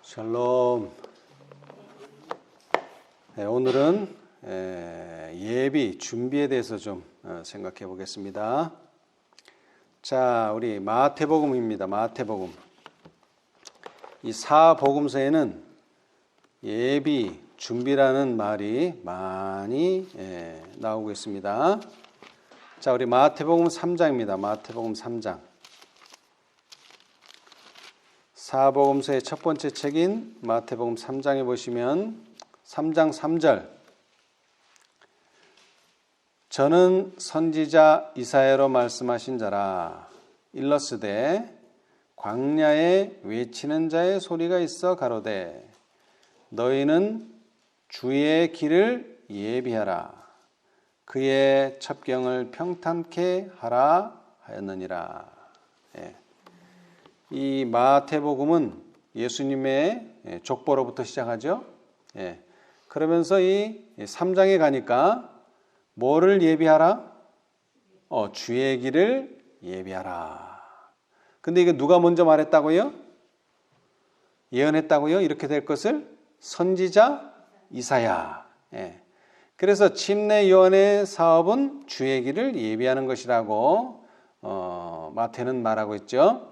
샬롬. 오늘은 예비, 준비에 대해서 좀 생각해 보겠습니다. 자, 우리 마태복음입니다. 마태복음. 이 사복음서에는 예비, 준비라는 말이 많이 나오고 있습니다. 자, 우리 마태복음 3장입니다. 마태복음 3장. 사복음서의 첫 번째 책인 마태복음 3장에 보시면 3장 3절, 저는 선지자 이사야로 말씀하신 자라. 일러스되 광야에 외치는 자의 소리가 있어 가로되 너희는 주의 길을 예비하라. 그의 첩경을 평탄케 하라 하였느니라. 이 마태복음은 예수님의 족보로부터 시작하죠. 그러면서 이 3장에 가니까 뭐를 예비하라? 주의 길을 예비하라. 근데 이게 누가 먼저 말했다고요? 예언했다고요? 이렇게 될 것을? 선지자 이사야. 그래서 침례 요한의 사업은 주의 길을 예비하는 것이라고 마태는 말하고 있죠.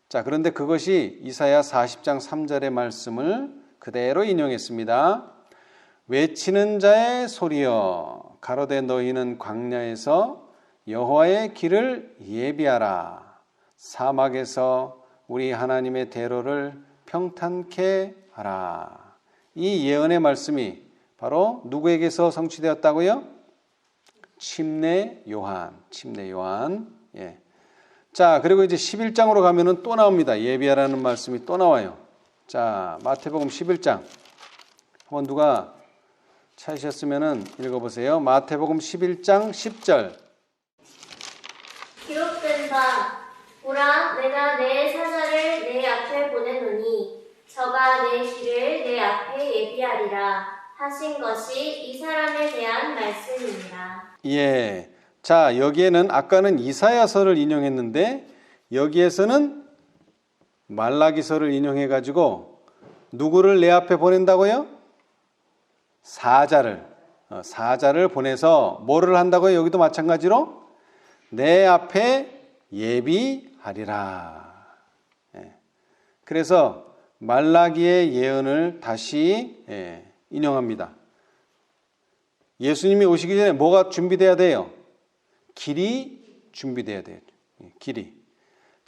자, 그런데 그것이 이사야 40장 3절의 말씀을 그대로 인용했습니다. 외치는 자의 소리여 가로되 너희는 광야에서 여호와의 길을 예비하라. 사막에서 우리 하나님의 대로를 평탄케 하라. 이 예언의 말씀이 바로 누구에게서 성취되었다고요? 침례 요한. 자, 그리고 이제 11장으로 가면은 또 나옵니다. 예비하라는 말씀이 또 나와요. 자, 마태복음 11장. 한번 누가 찾으셨으면은 읽어보세요. 마태복음 11장 10절. 기록된 바, 보라, 내가 내 사자를 내 앞에 보내노니 저가 내 길을 내 앞에 예비하리라 하신 것이 이 사람에 대한 말씀입니다. 예. 자, 여기에는 아까는 이사야서를 인용했는데 여기에서는 말라기서를 인용해가지고 누구를 내 앞에 보낸다고요? 사자를 보내서 뭐를 한다고요? 여기도 마찬가지로 내 앞에 예비하리라. 그래서 말라기의 예언을 다시 인용합니다. 예수님이 오시기 전에 뭐가 준비돼야 돼요? 길이 준비돼야 돼요. 길이.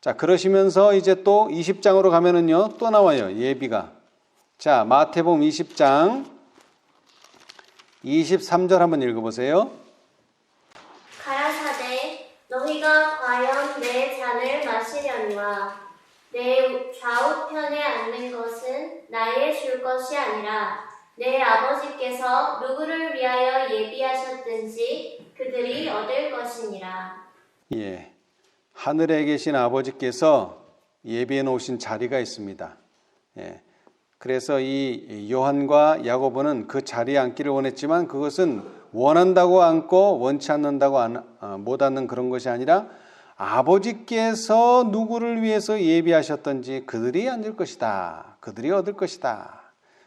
자, 그러시면서 이제 또 20장으로 가면은요, 또 나와요. 예비가. 자, 마태복음 20장 23절 한번 읽어보세요. 가라사대 너희가 과연 내 잔을 마시려니와 내 좌우편에 앉는 것은 나의 줄 것이 아니라 내 아버지께서 누구를 위하여 예비하셨든지 그들이 얻을 것이니라. 예, 하늘에 계신 아버지께서 예비해 놓으신 자리가 있습니다. 그래서 이 요한과 야고보는 그 자리에 앉기를 원했지만 그것은 원한다고 앉고 원치 않는다고 못 앉는 그런 것이 아니라 아버지께서 누구를 위해서 예비하셨든지 그들이 앉을 것이다. 그들이 얻을 것이다.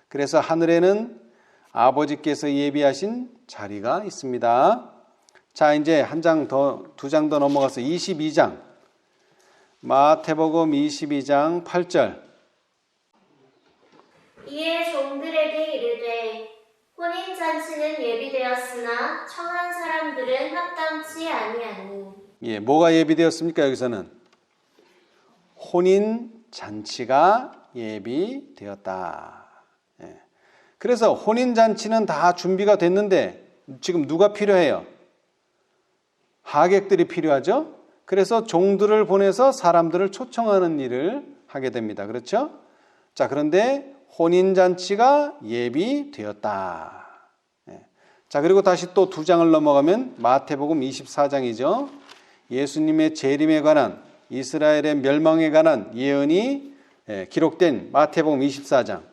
그래서 하늘에는 아버지께서 예비하신 자리가 있습니다. 자, 이제 한 장 더, 두 장 더 넘어가서 22장. 마태복음 22장 8절. 이에 종들에게 이르되 혼인잔치는 예비되었으나 청한 사람들은 합당치 아니하니. 예, 뭐가 예비되었습니까? 여기서는 혼인잔치가 예비되었다. 그래서 혼인잔치는 다 준비가 됐는데 지금 누가 필요해요? 하객들이 필요하죠. 그래서 종들을 보내서 사람들을 초청하는 일을 하게 됩니다. 그렇죠? 자, 그런데 혼인잔치가 예비되었다. 자, 그리고 다시 또 두 장을 넘어가면 마태복음 24장이죠. 예수님의 재림에 관한, 이스라엘의 멸망에 관한 예언이 기록된 마태복음 24장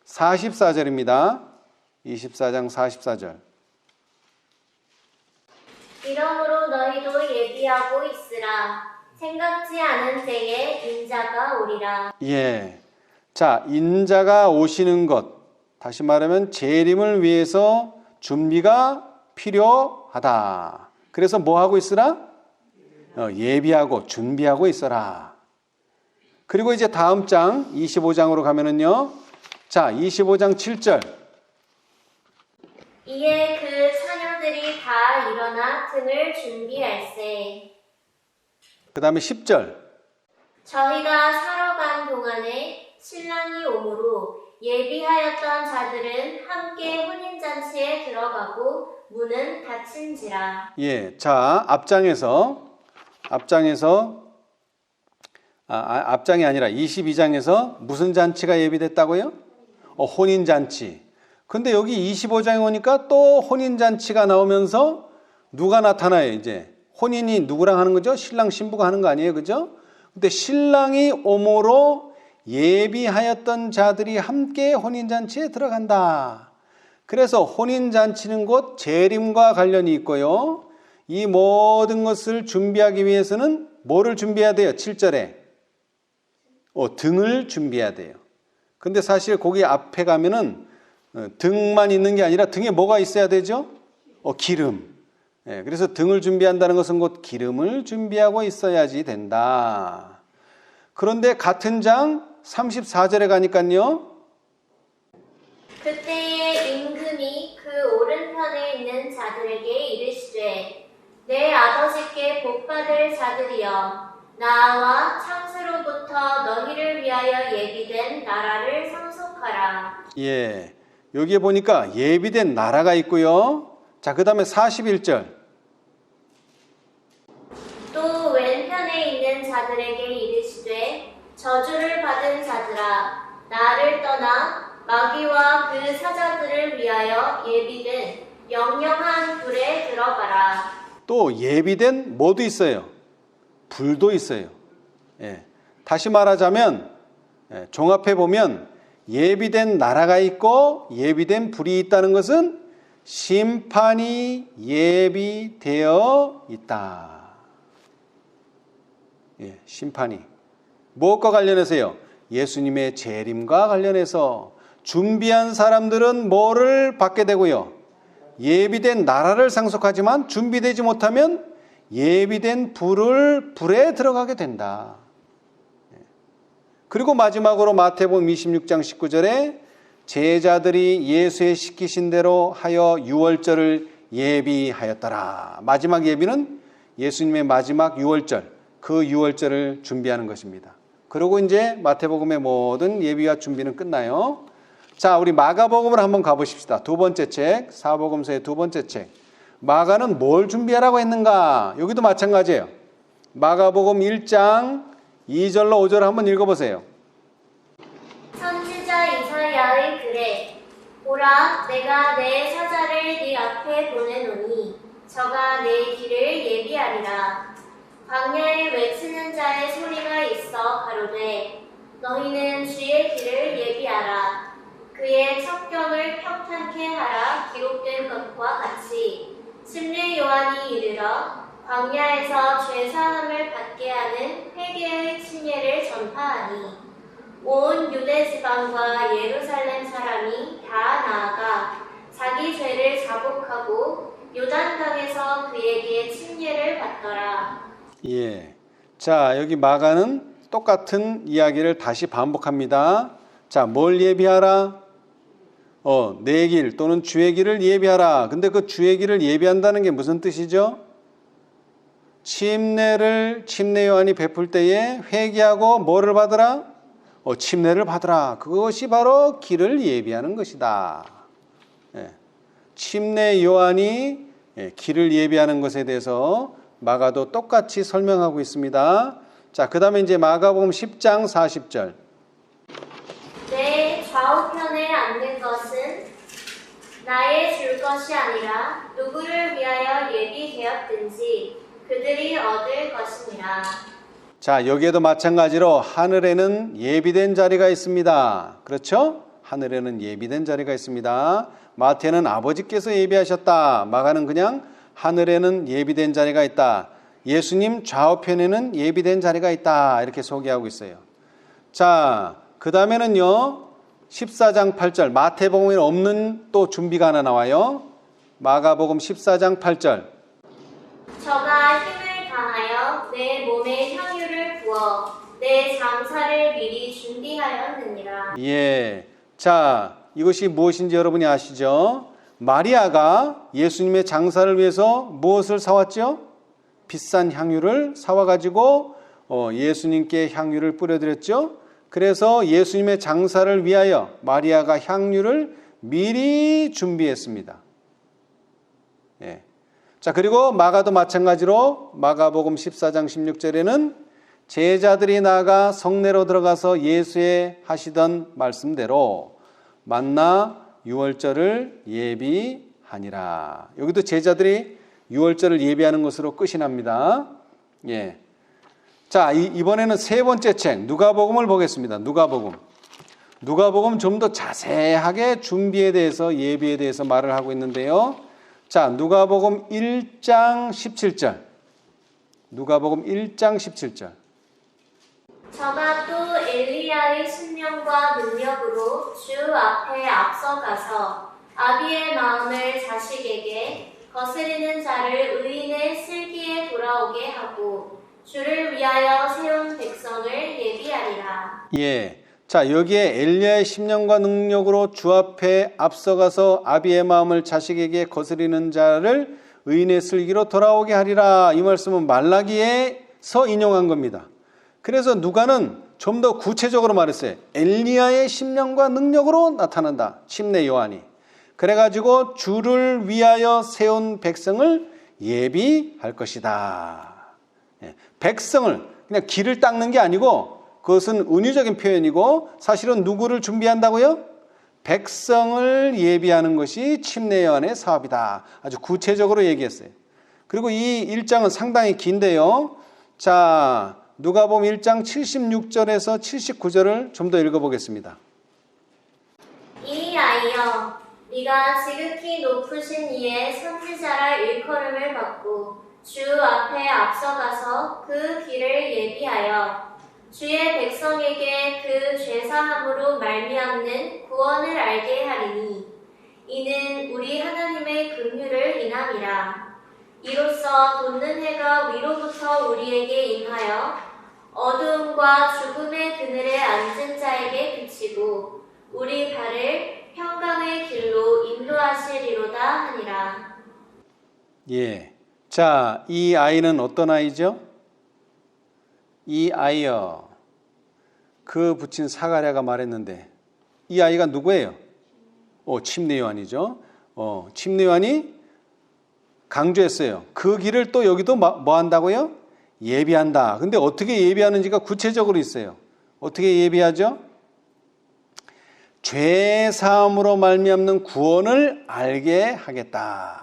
44절입니다. 24장 44절. 이러므로 너희도 예비하고 있으라. 생각지 않은 때에 인자가 오리라. 예. 자, 인자가 오시는 것, 다시 말하면 재림을 위해서 준비가 필요하다. 그래서 뭐 하고 있으라? 예비하고 준비하고 있어라. 그리고 이제 다음 장 25장으로 가면은요. 자, 25장 7절. 이에 그 처녀들이 다 일어나 등을 준비할세. 그 다음에 10절. 저희가 사러 간 동안에 신랑이 오므로 예비하였던 자들은 함께 혼인잔치에 들어가고 문은 닫힌지라. 예, 자, 앞장이 아니라 22장에서 무슨 잔치가 예비됐다고요? 혼인잔치. 근데 여기 25장에 오니까 또 혼인잔치가 나오면서 누가 나타나요, 이제? 혼인이 누구랑 하는 거죠? 신랑, 신부가 하는 거 아니에요, 그죠? 근데 신랑이 오므로 예비하였던 자들이 함께 혼인잔치에 들어간다. 그래서 혼인잔치는 곧 재림과 관련이 있고요. 이 모든 것을 준비하기 위해서는 뭐를 준비해야 돼요? 7절에. 등을 준비해야 돼요. 근데 사실 거기 앞에 가면은 등만 있는 게 아니라 등에 뭐가 있어야 되죠? 기름. 예, 그래서 등을 준비한다는 것은 곧 기름을 준비하고 있어야지 된다. 그런데 같은 장 34절에 가니까요. 그때에 임금이 그 오른편에 있는 자들에게 이르시되 내 아버지께 복받을 자들이여 나와 창세로부터 너희를 위하여 예비된 나라를 상속하라. 예, 여기에 보니까 예비된 나라가 있고요. 자, 그 다음에 41절. 또 왼편에 있는 자들에게 이르시되 저주를 받은 자들아 나를 떠나 마귀와 그 사자들을 위하여 예비된 영영한 불에 들어가라. 또 예비된 뭐도 있어요? 불도 있어요. 예, 다시 말하자면 종합해 보면 예비된 나라가 있고 예비된 불이 있다는 것은 심판이 예비되어 있다. 예, 심판이. 무엇과 관련해서요? 예수님의 재림과 관련해서 준비한 사람들은 뭐를 받게 되고요? 예비된 나라를 상속하지만 준비되지 못하면 예비된 불에 들어가게 된다. 그리고 마지막으로 마태복음 26장 19절에 제자들이 예수의 시키신 대로 하여 유월절을 예비하였더라. 마지막 예비는 예수님의 마지막 유월절, 그 유월절을 준비하는 것입니다. 그리고 이제 마태복음의 모든 예비와 준비는 끝나요. 자, 우리 마가복음으로 한번 가보십시다. 두 번째 책, 사복음서의 두 번째 책. 마가는 뭘 준비하라고 했는가? 여기도 마찬가지예요. 마가복음 1장 2절로 5절 한번 읽어보세요. 선지자 이사야의 글에 보라 내가 내 사자를 네 앞에 보내노니 저가 내 길을 예비하리라. 광야에 외치는 자의 소리가 있어 가로되 너희는 주의 길을 예비하라. 그의 첩경을 평탄케 하라. 기록된 것과 같이 침례 요한이 이르러 광야에서 죄사함을 받게 하는 회개의 침례를 전파하니 온 유대 지방과 예루살렘 사람이 다 나아가 자기 죄를 자복하고 요단강에서 그에게 침례를 받더라. 예. 자, 여기 마가는 똑같은 이야기를 다시 반복합니다. 자, 뭘 예비하라? 내 길 또는 주의 길을 예비하라. 근데 그 주의 길을 예비한다는 게 무슨 뜻이죠? 침례 요한이 베풀 때에 회개하고 뭐를 받으라? 침례를 받으라. 그것이 바로 길을 예비하는 것이다. 예. 침례 요한이 길을 예비하는 것에 대해서 마가도 똑같이 설명하고 있습니다. 자, 그 다음에 이제 마가복음 10장 40절. 내 좌우편에 앉는 것은 나의 줄 것이 아니라 누구를 위하여 예비되었든지 그들이 얻을 것이니라. 자, 여기에도 마찬가지로 하늘에는 예비된 자리가 있습니다. 그렇죠? 하늘에는 예비된 자리가 있습니다. 마태는 아버지께서 예비하셨다. 마가는 그냥 하늘에는 예비된 자리가 있다. 예수님 좌우편에는 예비된 자리가 있다. 이렇게 소개하고 있어요. 자, 그 다음에는요, 14장 8절, 마태복음에 없는 또 준비가 하나 나와요. 마가복음 14장 8절. 저가 힘을 다하여 내 몸에 향유를 부어 내 장사를 미리 준비하였느니라. 예. 자, 이것이 무엇인지 여러분이 아시죠? 마리아가 예수님의 장사를 위해서 무엇을 사왔죠? 비싼 향유를 사와가지고 예수님께 향유를 뿌려드렸죠. 그래서 예수님의 장사를 위하여 마리아가 향유를 미리 준비했습니다. 예. 자, 그리고 마가도 마찬가지로 마가복음 14장 16절에는 제자들이 나가 성내로 들어가서 예수의 하시던 말씀대로 만나 유월절을 예비하니라. 여기도 제자들이 유월절을 예비하는 것으로 끝이 납니다. 예. 자, 이번에는 세 번째 책 누가복음을 보겠습니다. 누가복음 좀 더 자세하게 준비에 대해서 예비에 대해서 말을 하고 있는데요. 자, 누가복음 1장 17절. 누가복음 1장 17절. 저가 또 엘리야의 신령과 능력으로 주 앞에 앞서가서 아비의 마음을 자식에게 거스리는 자를 의인의 슬기에 돌아오게 하고 주를 위하여 세운 백성을 예비하리라. 예. 자, 여기에 엘리야의 심령과 능력으로 주 앞에 앞서가서 아비의 마음을 자식에게 거스리는 자를 의인의 슬기로 돌아오게 하리라. 이 말씀은 말라기에서 인용한 겁니다. 그래서 누가는 좀 더 구체적으로 말했어요. 엘리야의 심령과 능력으로 나타난다. 침례 요한이. 그래가지고 주를 위하여 세운 백성을 예비할 것이다. 예, 백성을 그냥 길을 닦는 게 아니고 그것은 은유적인 표현이고 사실은 누구를 준비한다고요? 백성을 예비하는 것이 침례 요한의 사업이다. 아주 구체적으로 얘기했어요. 그리고 이 1장은 상당히 긴데요. 자, 누가복음 1장 76절에서 79절을 좀 더 읽어보겠습니다. 이 아이여, 네가 지극히 높으신 이의 선지자라 일컬음을 받고 주 앞에 앞서가서 그 길을 예비하여 주의 백성에게 그 죄사함으로 말미암는 구원을 알게 하리니 이는 우리 하나님의 긍휼을 인함이라. 이로써 돋는 해가 위로부터 우리에게 임하여 어두움과 죽음의 그늘에 앉은 자에게 비치고 우리 발을 평강의 길로 인도하시리로다 하니라. 예. 자, 이 아이는 어떤 아이죠? 이 아이여. 그 붙인 사가랴가 말했는데 이 아이가 누구예요? 침례 요한이죠. 침례 요한이 강조했어요. 그 길을 또 여기도 뭐 한다고요? 예비한다. 근데 어떻게 예비하는지가 구체적으로 있어요. 어떻게 예비하죠? 죄 사함으로 말미암는 구원을 알게 하겠다.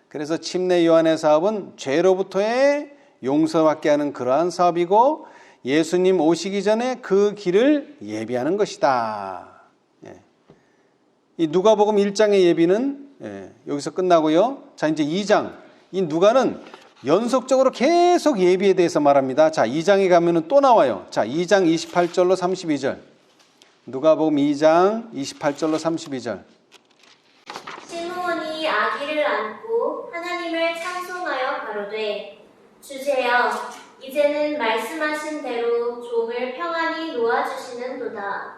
그래서 침례 요한의 사업은 죄로부터의 용서받게 하는 그러한 사업이고 예수님 오시기 전에 그 길을 예비하는 것이다. 예. 이 누가복음 1장의 예비는 여기서 끝나고요. 자, 이제 2장. 이 누가는 연속적으로 계속 예비에 대해서 말합니다. 자, 2장에 가면은 또 나와요. 자, 2장 28절로 32절. 누가복음 2장 28절로 32절. 시므온이 아기를 안고 하나님을 찬송하여 가로되 주제여 이제는 말씀하신 대로 종을 평안히 놓아주시는도다.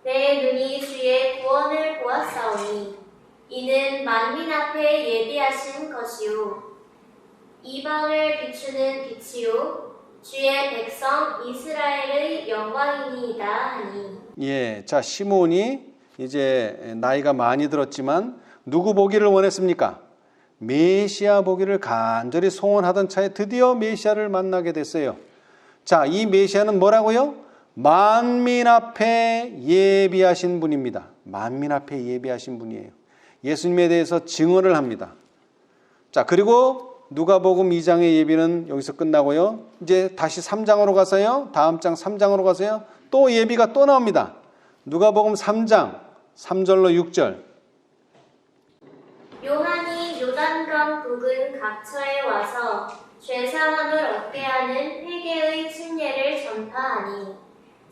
내 눈이 주의 구원을 보았사오니 이는 만민 앞에 예비하신 것이요 이방을 비추는 빛이요 주의 백성 이스라엘의 영광이니이다 하니. 예, 자, 시므온이 이제 나이가 많이 들었지만 누구 보기를 원했습니까? 메시아 보기를 간절히 소원하던 차에 드디어 메시아를 만나게 됐어요. 자, 이 메시아는 뭐라고요? 만민 앞에 예비하신 분입니다. 만민 앞에 예비하신 분이에요. 예수님에 대해서 증언을 합니다. 자, 그리고 누가복음 2장의 예비는 여기서 끝나고요. 이제 다시 3장으로 가서요. 다음 장 3장으로 가서요. 또 예비가 또 나옵니다. 누가복음 3장 3절로 6절. 요한이 요단강 부근 각처에 와서 죄사함을 얻게 하는 회개의 침례를 전파하니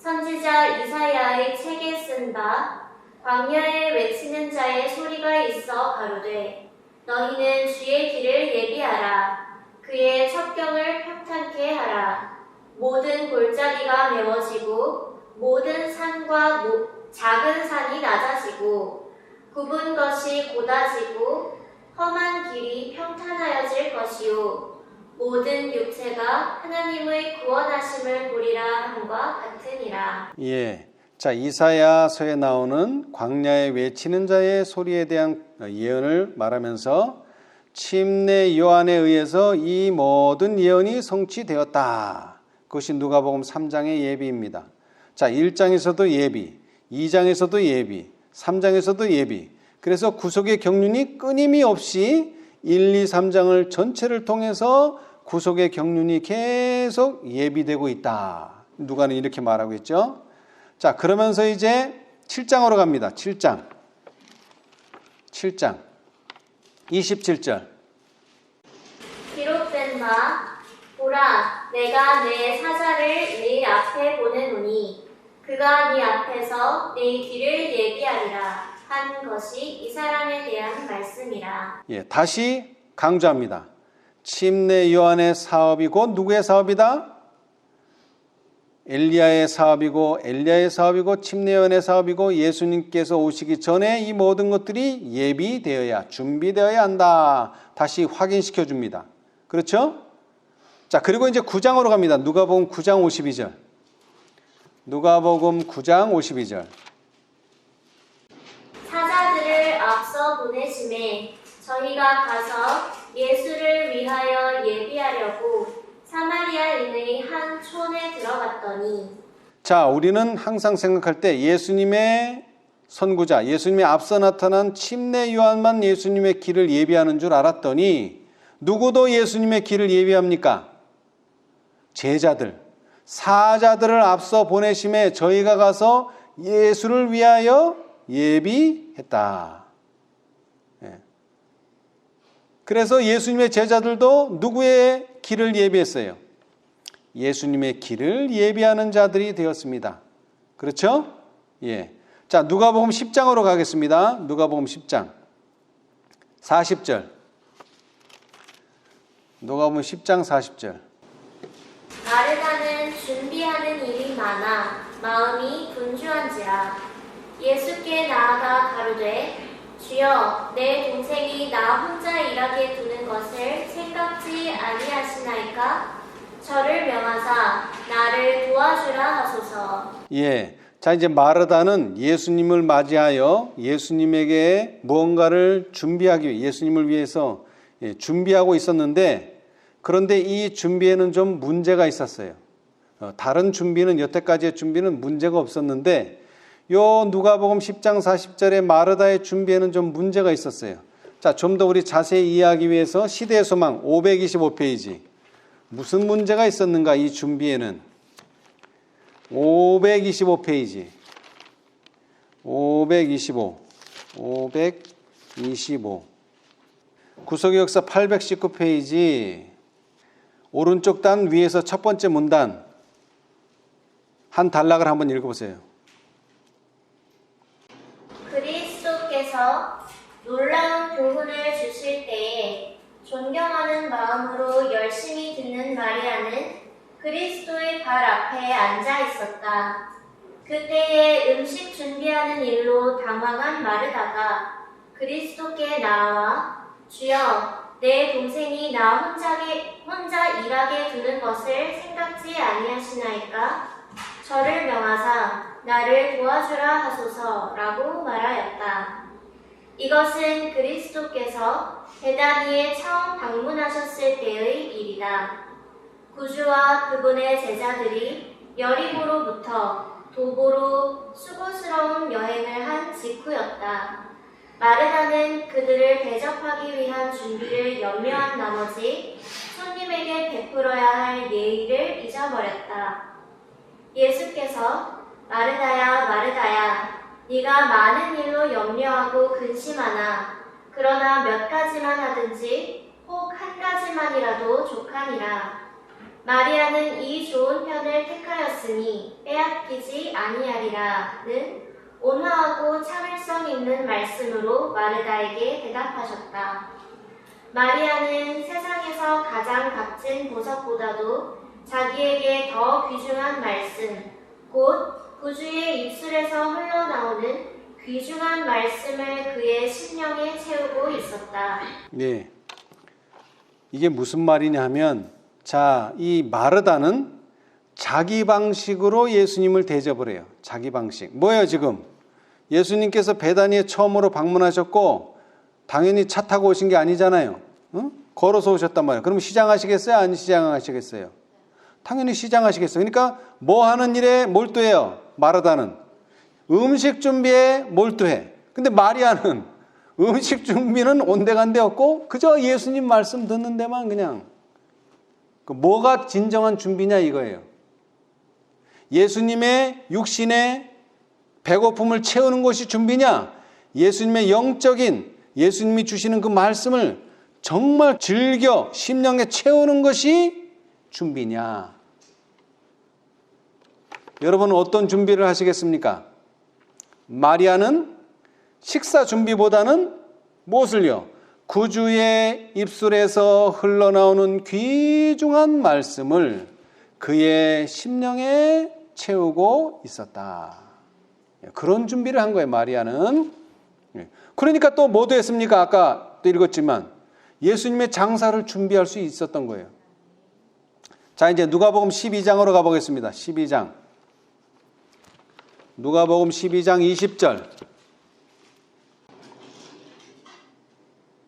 선지자 이사야의 책에 쓴 바 광야에 외치는 자의 소리가 있어 가로되 너희는 주의 길을 예비하라. 그의 첩경을 평탄케 하라. 모든 골짜기가 메워지고 모든 산과 작은 산이 낮아지고 굽은 것이 곧아지고 험한 길이 평탄하여질 것이요 모든 육체가 하나님의 구원하심을 보리라 함과 같으니라. 예. 자, 이사야서에 나오는 광야에 외치는 자의 소리에 대한 예언을 말하면서 침례 요한에 의해서 이 모든 예언이 성취되었다. 그것이 누가복음 3장의 예비입니다. 자, 1장에서도 예비, 2장에서도 예비, 3장에서도 예비. 그래서 구속의 경륜이 끊임이 없이 1, 2, 3장을 전체를 통해서 구속의 경륜이 계속 예비되고 있다. 누가는 이렇게 말하고 있죠. 자, 그러면서 이제 7장으로 갑니다. 7장 27절. 기록된 바 보라 내가 내 사자를 네 앞에 보내노니 그가 네 앞에서 네 길을 예비하리라 한 것이 이 사람에 대한 말씀이라. 예, 다시 강조합니다. 침례 요한의 사업이 곧 누구의 사업이다? 엘리야의 사업이고 엘리야의 사업이고 침례 요한의 사업이고 예수님께서 오시기 전에 이 모든 것들이 예비되어야 준비되어야 한다. 다시 확인시켜 줍니다. 그렇죠? 자, 그리고 이제 9장으로 갑니다. 누가복음 9장 52절. 누가복음 9장 52절. 사자들을 앞서 보내심에 저희가 가서 예수를 위하여 예비하려고 사마리아인의 한 촌에 들어갔더니. 자, 우리는 항상 생각할 때 예수님의 선구자, 예수님의 앞서 나타난 침례 요한만 예수님의 길을 예비하는 줄 알았더니 누구도 예수님의 길을 예비합니까? 제자들, 사자들을 앞서 보내심에 저희가 가서 예수를 위하여 예비했다. 그래서 예수님의 제자들도 누구의 길을 예비했어요? 예수님의 길을 예비하는 자들이 되었습니다. 그렇죠? 예. 자, 누가복음 10장으로 가겠습니다. 누가복음 10장 40절. 누가복음 10장 40절. 마르다는 준비하는 일이 많아 마음이 분주한지라 예수께 나아가 가로되 주여 내 동생이 나 혼자 일하게 두는 것을 생각지 아니하시나이까 저를 명하사 나를 도와주라 하소서. 예. 자, 이제 마르다는 예수님을 맞이하여 예수님에게 무언가를 준비하기 위해 예수님을 위해서 준비하고 있었는데 그런데 이 준비에는 좀 문제가 있었어요. 다른 준비는 여태까지의 준비는 문제가 없었는데 요 누가복음 10장 40절의 마르다의 준비에는 좀 문제가 있었어요. 자, 좀 더 우리 자세히 이해하기 위해서 시대의 소망 525페이지. 무슨 문제가 있었는가 이 준비에는. 525페이지. 525. 구속의 역사 819페이지. 오른쪽 단 위에서 첫 번째 문단. 한 단락을 한번 읽어보세요. 그리스도께서 놀라운 교훈을 주실 때에 존경하는 마음으로 열심히 듣는 마리아는 그리스도의 발 앞에 앉아 있었다. 그때에 음식 준비하는 일로 당황한 마르다가 그리스도께 나와 주여 내 동생이 나 혼자 일하게 두는 것을 생각지 아니하시나이까 저를 명하사 나를 도와주라 하소서라고 말하였다. 이것은 그리스도께서 베다니에 처음 방문하셨을 때의 일이다. 구주와 그분의 제자들이 여리고로부터 도보로 수고스러운 여행을 한 직후였다. 마르다는 그들을 대접하기 위한 준비를 염려한 나머지 손님에게 베풀어야 할 예의를 잊어버렸다. 예수께서 마르다야 마르다야 네가 많은 일로 염려하고 근심하나 그러나 몇 가지만 하든지 혹 한 가지만이라도 족하니라. 마리아는 이 좋은 편을 택하였으니 하였으니 빼앗기지 아니하리라는 온화하고 참을성 있는 말씀으로 마르다에게 대답하셨다. 마리아는 세상에서 가장 값진 보석보다도 자기에게 더 귀중한 말씀, 곧 구주의 입술에서 흘러나오는 귀중한 말씀을 그의 심령에 채우고 있었다. 네. 이게 무슨 말이냐 하면, 자, 이 마르다는 자기 방식으로 예수님을 대접을 해요. 자기 방식. 뭐예요, 지금? 예수님께서 베다니에 처음으로 방문하셨고, 당연히 차 타고 오신 게 아니잖아요. 응? 걸어서 오셨단 말이에요. 그럼 시장하시겠어요? 안 시장하시겠어요? 당연히 시장하시겠어요. 그러니까 뭐 하는 일에 몰두해요? 마르다는 음식 준비에 몰두해. 근데 마리아는 음식 준비는 온데간데 없고 그저 예수님 말씀 듣는 데만 그냥. 뭐가 진정한 준비냐 이거예요. 예수님의 육신의 배고픔을 채우는 것이 준비냐? 예수님의 영적인 예수님이 주시는 그 말씀을 정말 즐겨 심령에 채우는 것이 준비냐? 여러분은 어떤 준비를 하시겠습니까? 마리아는 식사 준비보다는 무엇을요? 구주의 입술에서 흘러나오는 귀중한 말씀을 그의 심령에 채우고 있었다. 그런 준비를 한 거예요, 마리아는. 그러니까 또 뭐도 했습니까? 아까 또 읽었지만 예수님의 장사를 준비할 수 있었던 거예요. 자, 이제 누가복음 12장으로 가보겠습니다. 12장. 누가복음 12장 20절.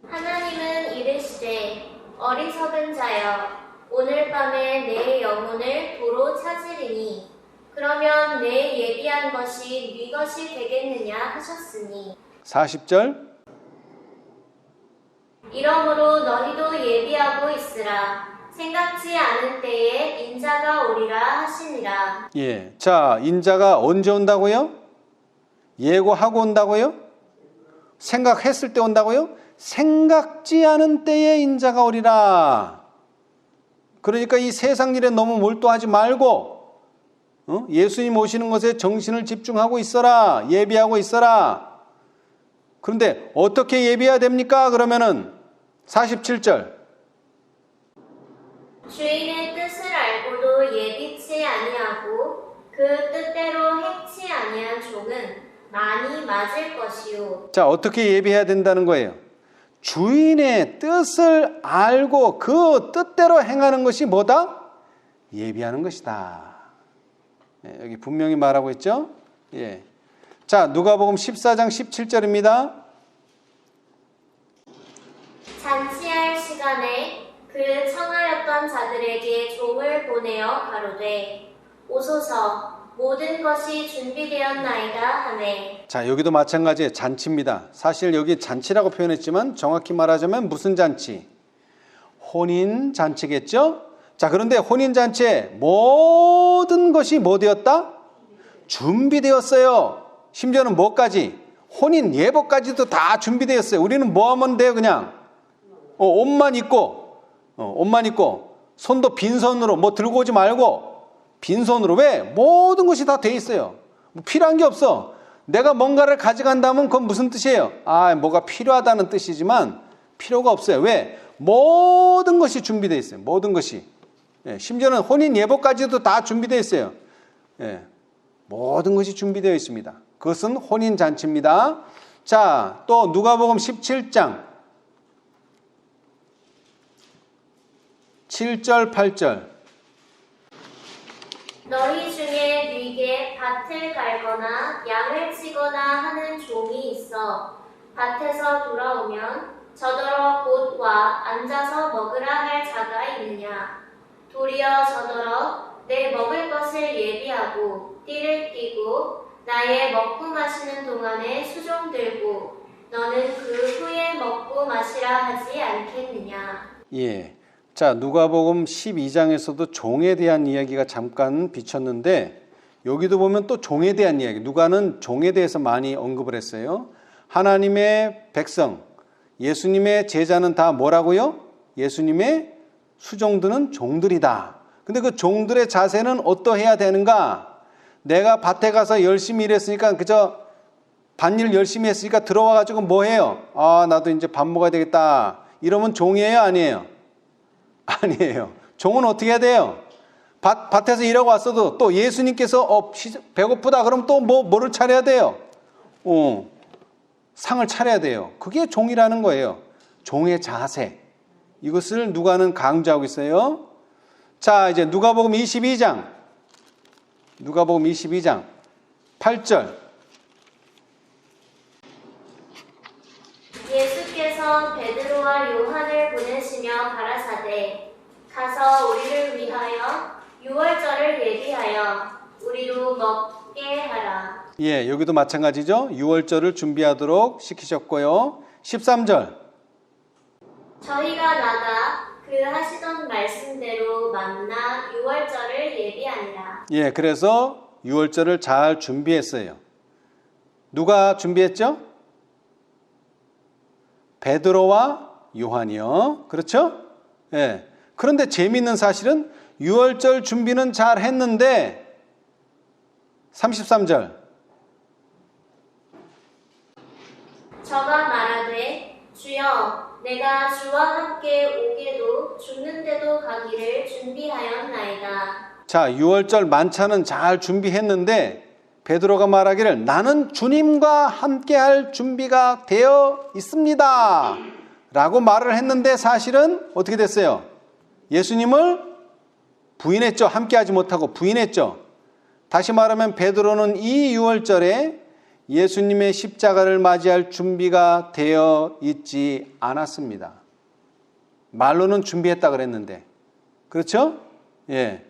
하나님은 이르시되 어리석은 자여 오늘 밤에 내 영혼을 도로 찾으리니 그러면 내 예비한 것이 네 것이 되겠느냐 하셨으니 40절. 이러므로 너희도 예비하고 있으라 생각지 않은 때에 인자가 오리라 하시니라. 예. 자, 인자가 언제 온다고요? 예고하고 온다고요? 생각했을 때 온다고요? 생각지 않은 때에 인자가 오리라. 그러니까 이 세상 일에 너무 몰두하지 말고 예수님 오시는 것에 정신을 집중하고 있어라. 예비하고 있어라. 그런데 어떻게 예비해야 됩니까? 그러면은 47절. 주인의 뜻을 알고도 예비치 아니하고 그 뜻대로 행치 아니한 종은 많이 맞을 것이요. 자, 어떻게 예비해야 된다는 거예요? 주인의 뜻을 알고 그 뜻대로 행하는 것이 뭐다? 예비하는 것이다. 예, 여기 분명히 말하고 있죠? 예. 자, 누가복음 14장 17절입니다. 잔치할 시간에 그 청하였던 자들에게 종을 보내어 가로되 오소서 모든 것이 준비되었나이다 하매. 자, 여기도 마찬가지예요. 잔치입니다. 사실 여기 잔치라고 표현했지만 정확히 말하자면 무슨 잔치? 혼인 잔치겠죠? 자, 그런데 혼인 잔치에 모든 것이 뭐 되었다? 준비되었어요. 심지어는 뭐까지? 혼인 예복까지도 다 준비되었어요. 우리는 뭐 하면 돼요? 그냥 옷만 입고 손도 빈손으로 뭐 들고 오지 말고 빈손으로. 왜? 모든 것이 다 돼 있어요. 뭐 필요한 게 없어. 내가 뭔가를 가져간다면 그건 무슨 뜻이에요? 뭐가 필요하다는 뜻이지만 필요가 없어요. 왜? 모든 것이 준비되어 있어요. 모든 것이. 예, 심지어는 혼인 예복까지도 다 준비되어 있어요. 예, 모든 것이 준비되어 있습니다. 그것은 혼인 잔치입니다. 자, 또 누가복음 17장 7절 8절. 너희 중에 네게 밭을 갈거나 양을 치거나 하는 종이 있어 밭에서 돌아오면 저더러 곧 와 앉아서 먹으라 할 자가 있느냐. 도리어 저더러 내 먹을 것을 예비하고 띠를 띠고 나의 먹고 마시는 동안에 수종 들고 너는 그 후에 먹고 마시라 하지 않겠느냐. 예. 자, 누가복음 12장에서도 종에 대한 이야기가 잠깐 비쳤는데 여기도 보면 또 종에 대한 이야기, 누가는 종에 대해서 많이 언급을 했어요. 하나님의 백성, 예수님의 제자는 다 뭐라고요? 예수님의 수종드는 종들이다. 근데 그 종들의 자세는 어떠해야 되는가? 내가 밭에 가서 열심히 일했으니까 그저 밭일 열심히 했으니까 들어와가지고 뭐 해요? 아, 나도 이제 밥 먹어야 되겠다. 이러면 종이에요? 아니에요? 아니에요. 종은 어떻게 해야 돼요? 밭에서 일하고 왔어도 또 예수님께서 배고프다 그러면 또 뭐를 차려야 돼요? 상을 차려야 돼요. 그게 종이라는 거예요. 종의 자세. 이것을 누가는 강조하고 있어요. 자, 이제 누가복음 22장 8절. 예수께서 베드로와 요한을 보내시며 가라사대 가서 우리를 위하여 유월절을 예비하여 우리로 먹게 하라. 예, 여기도 마찬가지죠. 유월절을 준비하도록 시키셨고요. 13절. 저희가 나가 그 하시던 말씀대로 만나 유월절을 예비하니라. 예, 그래서 유월절을 잘 준비했어요. 누가 준비했죠? 베드로와 요한이요. 그렇죠? 예. 그런데 재미있는 사실은 유월절 준비는 잘 했는데 33절. 저가 말하되 주여 내가 주와 함께 오게도 죽는데도 가기를 준비하였나이다. 자, 유월절 만찬은 잘 준비했는데 베드로가 말하기를 나는 주님과 함께할 준비가 되어 있습니다 라고 말을 했는데 사실은 어떻게 됐어요? 예수님을 부인했죠. 함께하지 못하고 부인했죠. 다시 말하면 베드로는 이 유월절에 예수님의 십자가를 맞이할 준비가 되어 있지 않았습니다. 말로는 준비했다 그랬는데. 그렇죠? 예.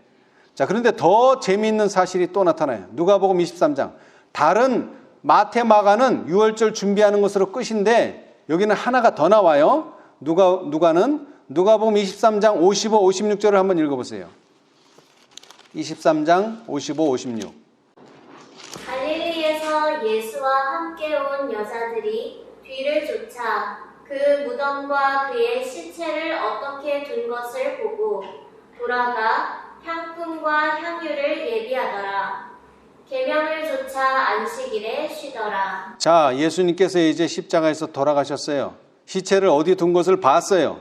자, 그런데 더 재미있는 사실이 또 나타나요. 누가복음 23장. 다른 마태, 마가는 유월절 준비하는 것으로 끝인데 여기는 하나가 더 나와요. 누가복음 23장 55, 56절을 한번 읽어보세요. 23장 55, 56. 갈릴리에서 예수와 함께 온 여자들이 뒤를 쫓아 그 무덤과 그의 시체를 어떻게 둔 것을 보고 돌아가 향품과 향유를 예비하더라. 계명을 조차 안식일에 쉬더라. 자, 예수님께서 이제 십자가에서 돌아가셨어요. 시체를 어디 둔 것을 봤어요.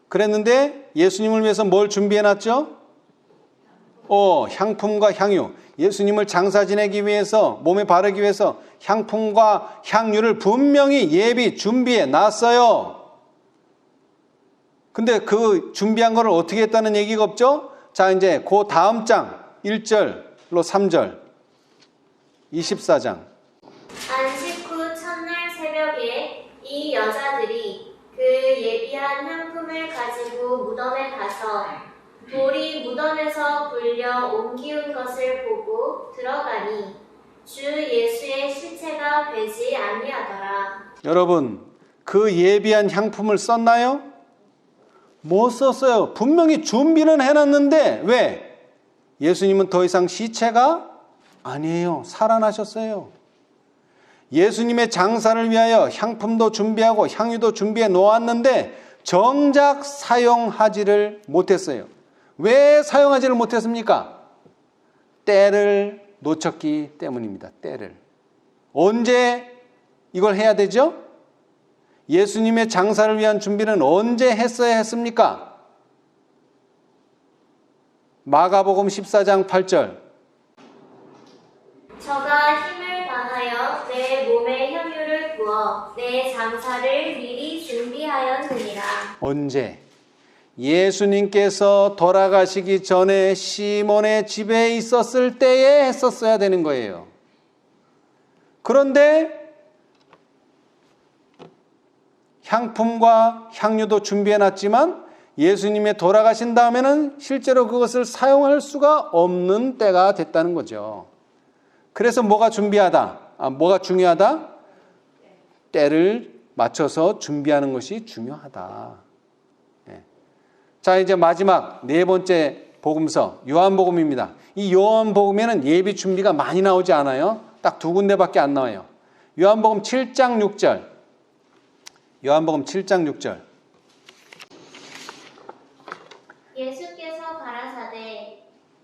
그랬는데 예수님을 위해서 뭘 준비해놨죠? 향품과 향유. 예수님을 장사 지내기 위해서, 몸에 바르기 위해서 향품과 향유를 분명히 준비해 놨어요. 근데 그 준비한 거를 어떻게 했다는 얘기가 없죠? 자, 이제 그 다음 장 1절로 3절 24장. 안식 후 첫날 새벽에 이 여자들이 그 예비한 향품을 가지고 무덤에 가서 돌이 무덤에서 굴려 옮기운 것을 보고 들어가니 주 예수의 시체가 되지 아니하더라. 여러분, 그 예비한 향품을 썼나요? 못 썼어요. 분명히 준비는 해놨는데 왜? 예수님은 더 이상 시체가 아니에요. 살아나셨어요. 예수님의 장사를 위하여 향품도 준비하고 향유도 준비해 놓았는데 정작 사용하지를 못했어요. 왜 사용하지를 못했습니까? 때를 놓쳤기 때문입니다. 때를. 언제 이걸 해야 되죠? 예수님의 장사를 위한 준비는 언제 했어야 했습니까? 마가복음 14장 8절. 저가 힘을 다하여 내 몸에 향유를 부어 내 장사를 미리 준비하였느니라. 언제? 예수님께서 돌아가시기 전에 시몬의 집에 있었을 때에 했었어야 되는 거예요. 그런데 향품과 향유도 준비해놨지만 예수님의 돌아가신 다음에는 실제로 그것을 사용할 수가 없는 때가 됐다는 거죠. 그래서 뭐가 중요하다? 때를 맞춰서 준비하는 것이 중요하다. 자, 이제 마지막 네 번째 복음서 요한복음입니다. 이 요한복음에는 예비 준비가 많이 나오지 않아요. 딱 두 군데밖에 안 나와요. 요한복음 7장 6절. 요한복음 7장 6절. 예수께서 가라사대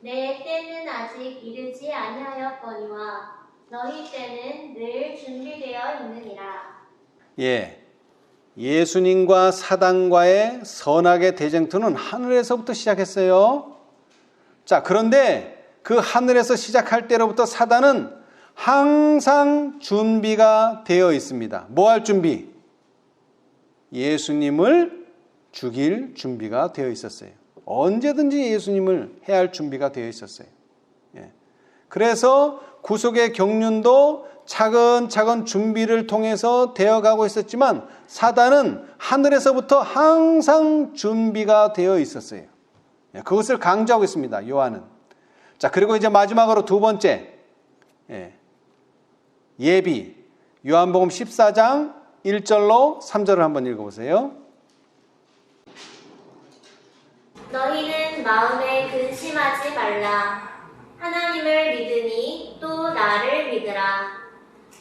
내 때는 아직 이르지 아니하였거니와 너희 때는 늘 준비되어 있느니라. 예, 예수님과 사단과의 선악의 대쟁투는 하늘에서부터 시작했어요. 자, 그런데 그 하늘에서 시작할 때로부터 사단은 항상 준비가 되어 있습니다. 뭐 할 준비? 예수님을 죽일 준비가 되어 있었어요. 언제든지 예수님을 해야 할 준비가 되어 있었어요. 예. 그래서 구속의 경륜도 차근차근 준비를 통해서 되어가고 있었지만 사단은 하늘에서부터 항상 준비가 되어 있었어요. 예. 그것을 강조하고 있습니다. 요한은. 자, 그리고 이제 마지막으로 두 번째, 예비. 요한복음 14장 1절로 3절을 한번 읽어보세요. 너희는 마음에 근심하지 말라. 하나님을 믿으니 또 나를 믿으라.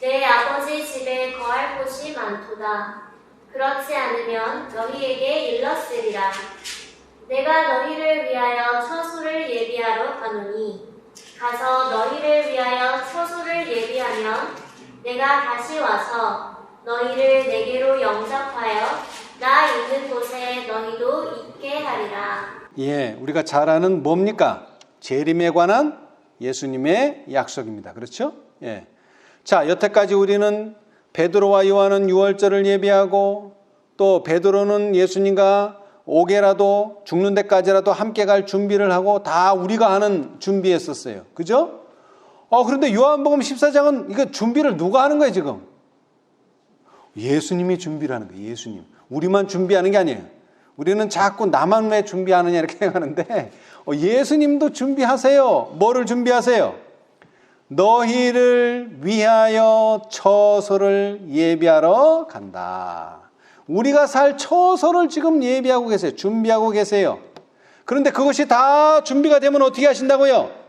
내 아버지 집에 거할 곳이 많도다. 그렇지 않으면 너희에게 일렀으리라. 내가 너희를 위하여 처소를 예비하러 가노니 가서 너희를 위하여 처소를 예비하면 내가 다시 와서 너희를 내게로 영접하여 나 있는 곳에 너희도 있게 하리라. 예, 우리가 잘 아는 뭡니까? 재림에 관한 예수님의 약속입니다. 그렇죠? 예. 자, 여태까지 우리는 베드로와 요한은 유월절을 예비하고 또 베드로는 예수님과 오게라도 죽는 데까지라도 함께 갈 준비를 하고 다 우리가 하는 준비했었어요. 그죠? 그런데 요한복음 14장은 이거 준비를 누가 하는 거예요, 지금? 예수님이 준비를 하는 거예요, 예수님. 우리만 준비하는 게 아니에요. 우리는 자꾸 나만 왜 준비하느냐 이렇게 생각하는데 예수님도 준비하세요. 뭐를 준비하세요? 너희를 위하여 처소를 예비하러 간다. 우리가 살 처소를 지금 예비하고 계세요. 준비하고 계세요. 그런데 그것이 다 준비가 되면 어떻게 하신다고요?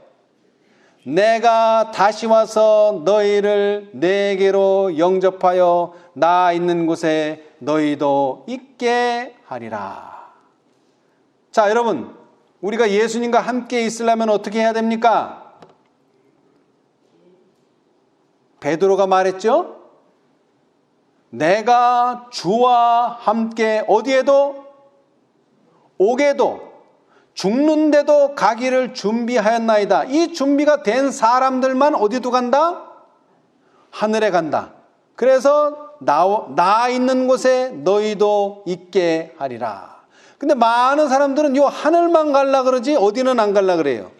내가 다시 와서 너희를 내게로 영접하여 나 있는 곳에 너희도 있게 하리라. 자, 여러분, 우리가 예수님과 함께 있으려면 어떻게 해야 됩니까? 베드로가 말했죠? 내가 주와 함께 어디에도 오게도 죽는데도 가기를 준비하였나이다. 이 준비가 된 사람들만 어디도 간다? 하늘에 간다. 그래서 나 있는 곳에 너희도 있게 하리라. 근데 많은 사람들은 요 하늘만 갈라 그러지 어디는 안 갈라 그래요.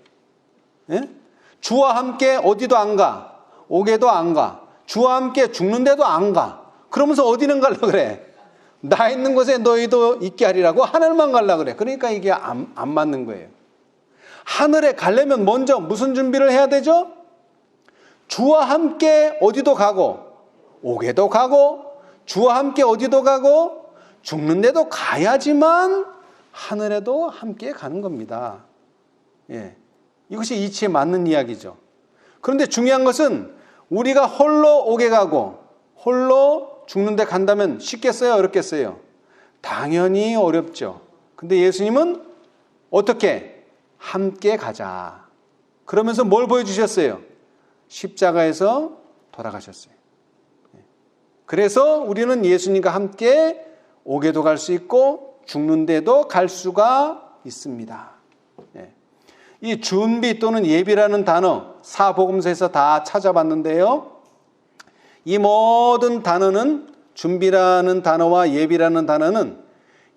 예? 주와 함께 어디도 안 가. 오게도 안 가. 주와 함께 죽는데도 안 가. 그러면서 어디는 갈라 그래. 나 있는 곳에 너희도 있게 하리라고 하늘만 갈라 그래. 그러니까 이게 안 맞는 거예요. 하늘에 가려면 먼저 무슨 준비를 해야 되죠? 주와 함께 어디도 가고 오게도 가고 주와 함께 어디도 가고 죽는데도 가야지만 하늘에도 함께 가는 겁니다. 예. 이것이 이치에 맞는 이야기죠. 그런데 중요한 것은 우리가 홀로 오게 가고 홀로 죽는데 간다면 쉽겠어요? 어렵겠어요? 당연히 어렵죠. 근데 예수님은 어떻게? 함께 가자. 그러면서 뭘 보여주셨어요? 십자가에서 돌아가셨어요. 그래서 우리는 예수님과 함께 오게도 갈 수 있고 죽는데도 갈 수가 있습니다. 이 준비 또는 예비라는 단어 사복음서에서 다 찾아봤는데요. 이 모든 단어는 준비라는 단어와 예비라는 단어는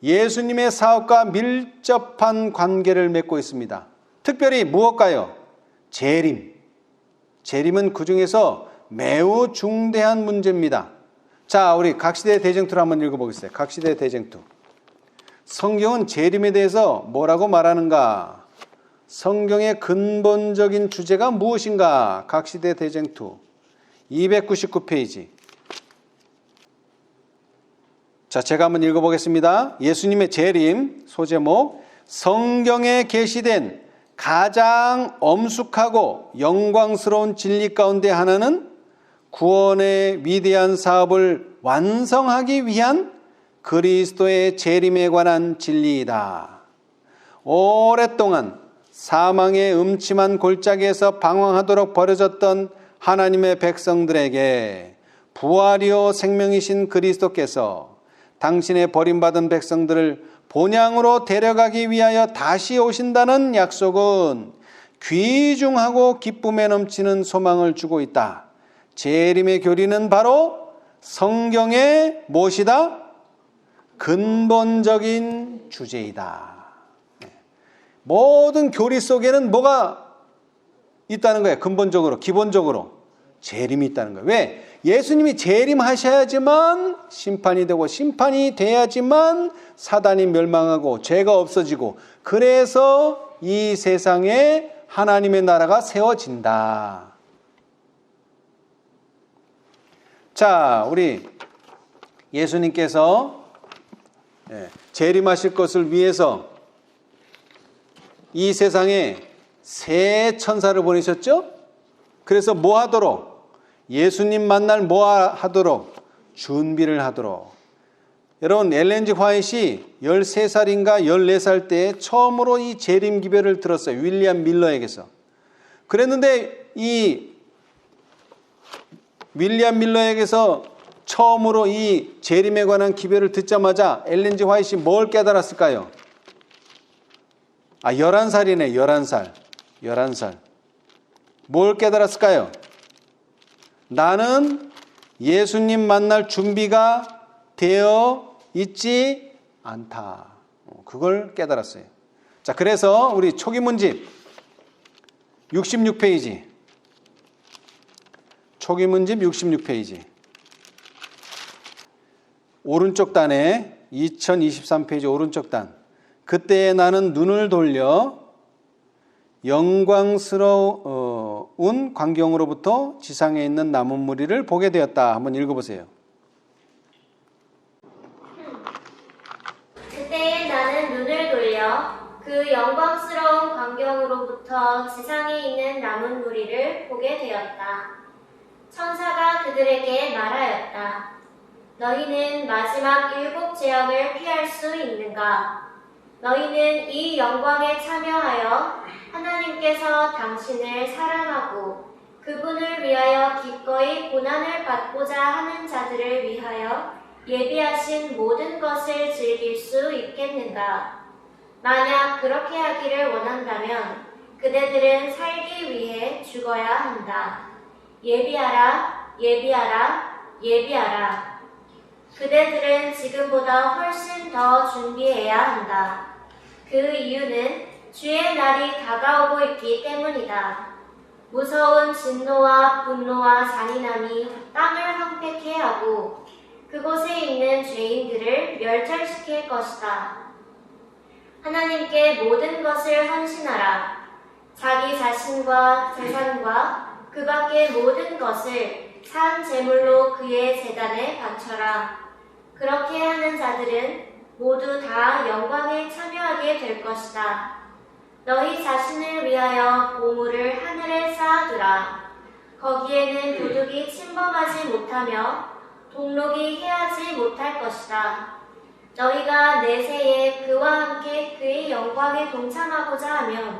예수님의 사업과 밀접한 관계를 맺고 있습니다. 특별히 무엇일까요? 재림. 재림은 그 중에서 매우 중대한 문제입니다. 자, 우리 각시대 대쟁투를 한번 읽어보겠어요. 각시대 대쟁투. 성경은 재림에 대해서 뭐라고 말하는가? 성경의 근본적인 주제가 무엇인가? 각시대 대쟁투 299페이지. 자, 제가 한번 읽어보겠습니다. 예수님의 재림 소제목 성경에 계시된 가장 엄숙하고 영광스러운 진리 가운데 하나는 구원의 위대한 사업을 완성하기 위한 그리스도의 재림에 관한 진리이다. 오랫동안 사망의 음침한 골짜기에서 방황하도록 버려졌던 하나님의 백성들에게 부활이요 생명이신 그리스도께서 당신의 버림받은 백성들을 본향으로 데려가기 위하여 다시 오신다는 약속은 귀중하고 기쁨에 넘치는 소망을 주고 있다. 재림의 교리는 바로 성경의 무엇이다? 근본적인 주제이다. 모든 교리 속에는 뭐가 있다는 거예요? 근본적으로, 기본적으로 재림이 있다는 거예요. 왜? 예수님이 재림하셔야지만 심판이 되고, 심판이 돼야지만 사단이 멸망하고 죄가 없어지고, 그래서 이 세상에 하나님의 나라가 세워진다. 자, 우리 예수님께서 재림하실 것을 위해서 이 세상에 새 천사를 보내셨죠? 그래서 뭐 하도록? 예수님 만날 뭐 하도록? 준비를 하도록. 여러분, 엘렌 G 화이트이 13살인가 14살 때 처음으로 이 재림 기별을 들었어요. 윌리엄 밀러에게서. 그랬는데 이 윌리엄 밀러에게서 처음으로 이 재림에 관한 기별을 듣자마자 엘렌 G 화이트이 뭘 깨달았을까요? 11살이네, 11살. 뭘 깨달았을까요? 나는 예수님 만날 준비가 되어 있지 않다. 그걸 깨달았어요. 자, 그래서 우리 초기 문집 66페이지. 초기 문집 66페이지. 오른쪽 단에 2023페이지 오른쪽 단. 그때 나는 눈을 돌려 영광스러운 광경으로부터 지상에 있는 남은 무리를 보게 되었다. 한번 읽어보세요. 그때에 나는 눈을 돌려 그 영광스러운 광경으로부터 지상에 있는 남은 무리를 보게 되었다. 천사가 그들에게 말하였다. 너희는 마지막 7 재앙을 피할 수 있는가? 너희는 이 영광에 참여하여 하나님께서 당신을 사랑하고 그분을 위하여 기꺼이 고난을 받고자 하는 자들을 위하여 예비하신 모든 것을 즐길 수 있겠는가? 만약 그렇게 하기를 원한다면 그대들은 살기 위해 죽어야 한다. 예비하라, 예비하라, 예비하라. 그대들은 지금보다 훨씬 더 준비해야 한다. 그 이유는 주의 날이 다가오고 있기 때문이다. 무서운 진노와 분노와 잔인함이 땅을 황폐케 하고 그곳에 있는 죄인들을 멸절시킬 것이다. 하나님께 모든 것을 헌신하라. 자기 자신과 재산과 그 밖의 모든 것을 산 제물로 그의 제단에 바쳐라. 그렇게 하는 자들은 모두 다 영광에 참여하게 될 것이다. 너희 자신을 위하여 보물을 하늘에 쌓아두라. 거기에는 도둑이 침범하지 못하며 동록이 해하지 못할 것이다. 너희가 내세에 그와 함께 그의 영광에 동참하고자 하면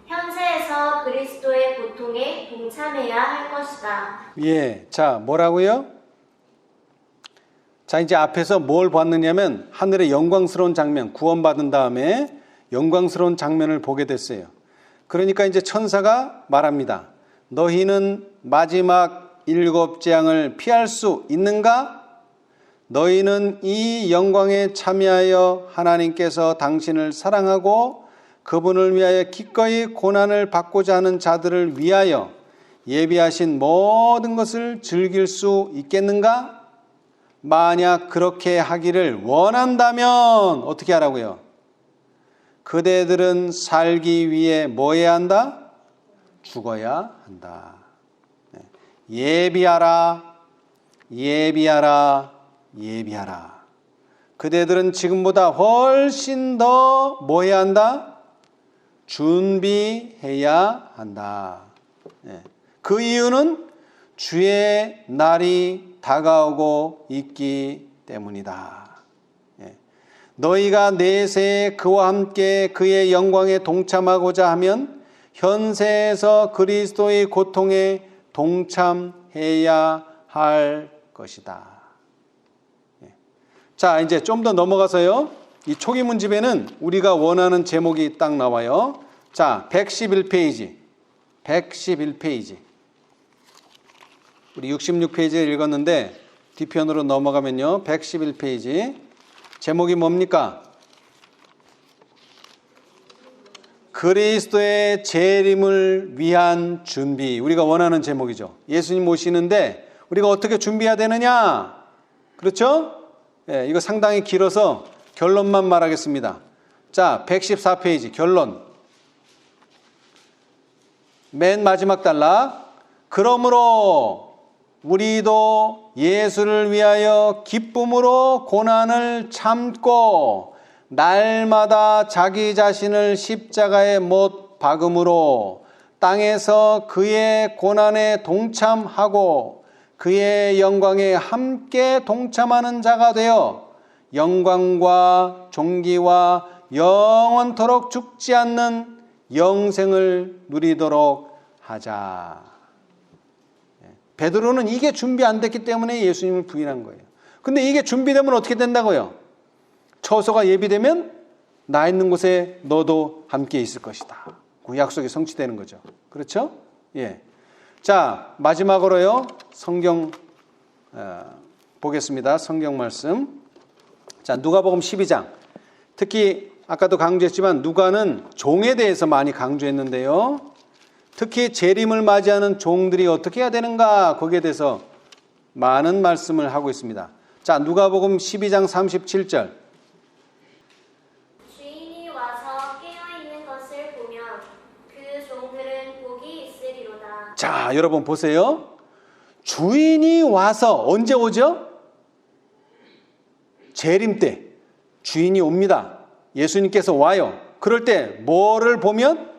현세에서 그리스도의 고통에 동참해야 할 것이다. 예, 자, 뭐라고요? 자, 이제 앞에서 뭘 봤느냐면 하늘의 영광스러운 장면, 구원받은 다음에 영광스러운 장면을 보게 됐어요. 그러니까 이제 천사가 말합니다. 너희는 마지막 7 재앙을 피할 수 있는가? 너희는 이 영광에 참여하여 하나님께서 당신을 사랑하고 그분을 위하여 기꺼이 고난을 받고자 하는 자들을 위하여 예비하신 모든 것을 즐길 수 있겠는가? 만약 그렇게 하기를 원한다면 어떻게 하라고요? 그대들은 살기 위해 뭐 해야 한다? 죽어야 한다. 예비하라, 예비하라, 예비하라. 그대들은 지금보다 훨씬 더 뭐 해야 한다? 준비해야 한다. 그 이유는 주의 날이 다가오고 있기 때문이다. 너희가 내세에 그와 함께 그의 영광에 동참하고자 하면 현세에서 그리스도의 고통에 동참해야 할 것이다. 자, 이제 좀 더 넘어가서요. 이 초기 문집에는 우리가 원하는 제목이 딱 나와요. 자, 111페이지. 111페이지. 우리 66페이지를 읽었는데 뒤편으로 넘어가면요. 111페이지. 제목이 뭡니까? 그리스도의 재림을 위한 준비. 우리가 원하는 제목이죠. 예수님 오시는데 우리가 어떻게 준비해야 되느냐? 그렇죠? 예, 이거 상당히 길어서 결론만 말하겠습니다. 자, 114페이지 결론. 맨 마지막 단락. 그러므로 우리도 예수를 위하여 기쁨으로 고난을 참고 날마다 자기 자신을 십자가에 못 박음으로 땅에서 그의 고난에 동참하고 그의 영광에 함께 동참하는 자가 되어 영광과 존귀와 영원토록 죽지 않는 영생을 누리도록 하자. 베드로는 이게 준비 안 됐기 때문에 예수님을 부인한 거예요. 근데 이게 준비되면 어떻게 된다고요? 처소가 예비되면 나 있는 곳에 너도 함께 있을 것이다. 그 약속이 성취되는 거죠. 그렇죠? 예. 자, 마지막으로요. 성경 보겠습니다. 성경 말씀. 자, 누가복음 12장. 특히 아까도 강조했지만 누가는 종에 대해서 많이 강조했는데요. 특히 재림을 맞이하는 종들이 어떻게 해야 되는가 거기에 대해서 많은 말씀을 하고 있습니다. 자, 누가복음 12장 37절. 주인이 와서 깨어있는 것을 보면 그 종들은 복이 있으리로다. 자, 여러분 보세요. 주인이 와서 언제 오죠? 재림 때 주인이 옵니다. 예수님께서 와요. 그럴 때 뭐를 보면?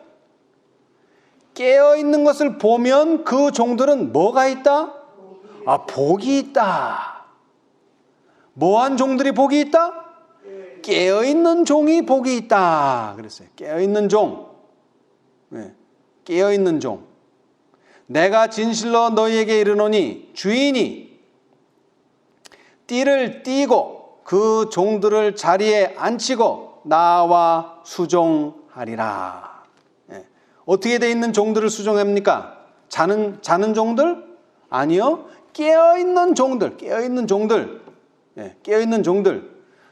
깨어있는 것을 보면 그 종들은 뭐가 있다? 아, 복이 있다. 뭐한 종들이 복이 있다? 깨어있는 종이 복이 있다. 그랬어요. 깨어있는 종. 네. 깨어있는 종. 내가 진실로 너희에게 이르노니 주인이 띠를 띠고 그 종들을 자리에 앉히고 나와 수종하리라. 어떻게 돼 있는 종들을 수종합니까? 자는 종들? 아니요. 깨어있는 종들. 깨어있는 종들. 예, 깨어있는 종들.